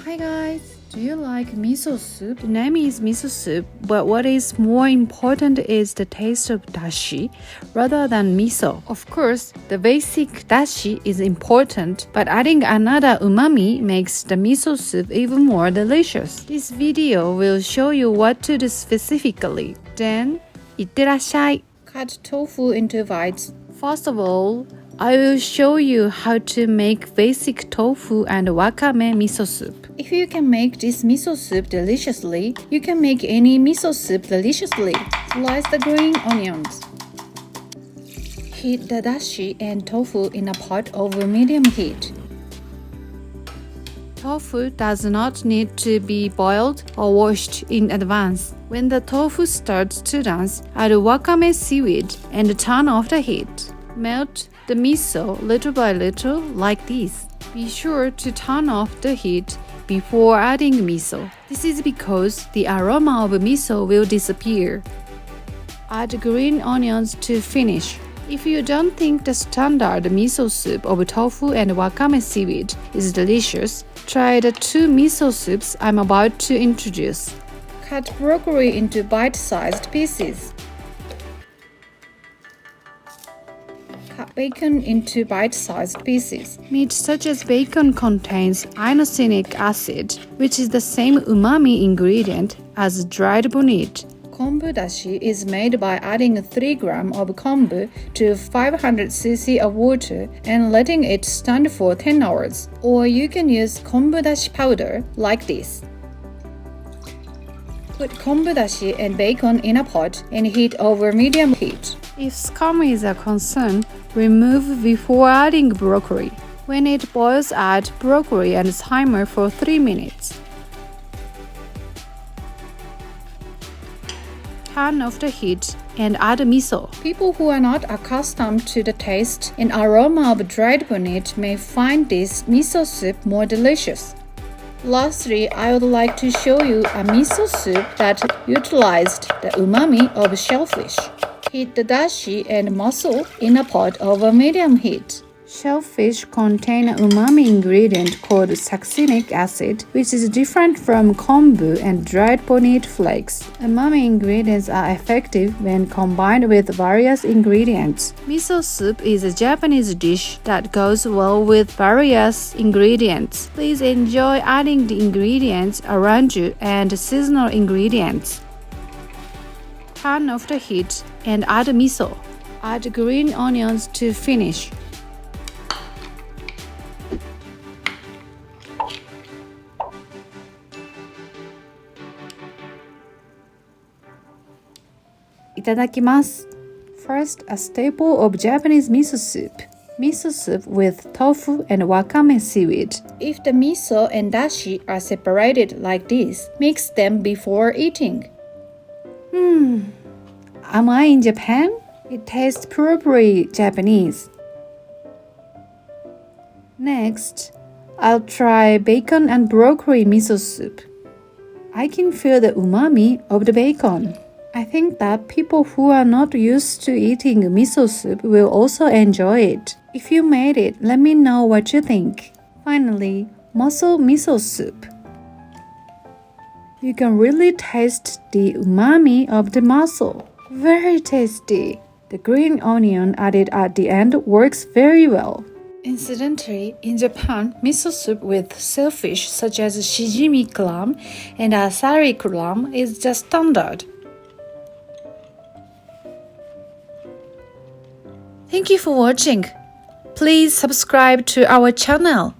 Hi guys, do you like miso soup? The name is miso soup, but what is more important is the taste of dashi rather than miso. Of course, the basic dashi is important, but adding another umami makes the miso soup even more delicious. This video will show you what to do specifically. Then, いってらっしゃい. Cut tofu into bites. First of all, I will show you how to make basic tofu and wakame miso soup. If you can make this miso soup deliciously, you can make any miso soup deliciously. Slice the green onions. Heat the dashi and tofu in a pot over medium heat. Tofu does not need to be boiled or washed in advance. When the tofu starts to dance, add wakame seaweed and turn off the heat. Melt the miso little by little like this. Be sure to turn off the heat before adding miso. This is because the aroma of miso will disappear. Add green onions to finish. If you don't think the standard miso soup of tofu and wakame seaweed is delicious, try the two miso soups I'm about to introduce. Cut broccoli into bite-sized pieces. Cut bacon into bite-sized pieces. Meat such as bacon contains inosinic acid, which is the same umami ingredient as dried bonito. Kombu Dashi is made by adding 3 grams of kombu to 500 cc of water and letting it stand for 10 hours. Or you can use Kombu Dashi powder like this. Put Kombu Dashi and bacon in a pot and heat over medium heat. If scum is a concern, remove before adding broccoli. When it boils, add broccoli and simmer for 3 minutes. Turn off the heat and add miso. People who are not accustomed to the taste and aroma of dried bonito may find this miso soup more delicious. Lastly, I would like to show you a miso soup that utilized the umami of shellfish. Heat the dashi and mussel in a pot over medium heat. Shellfish contain an umami ingredient called succinic acid, which is different from kombu and dried bonito flakes. Umami ingredients are effective when combined with various ingredients. Miso soup is a Japanese dish that goes well with various ingredients. Please enjoy adding the ingredients around you and seasonal ingredients. Turn off the heat and add miso. Add green onions to finish. Itadakimasu. First, a staple of Japanese miso soup. Miso soup with tofu and wakame seaweed. If the miso and dashi are separated like this, mix them before eating. Am I in Japan? It tastes purely Japanese. Next, I'll try bacon and broccoli miso soup. I can feel the umami of the bacon. I think that people who are not used to eating miso soup will also enjoy it. If you made it, let me know what you think. Finally, mussel miso soup. You can really taste the umami of the mussel. Very tasty. The green onion added at the end works very well. Incidentally, in Japan, miso soup with shellfish such as shijimi clam and asari clam is the standard. Thank you for watching. Please subscribe to our channel.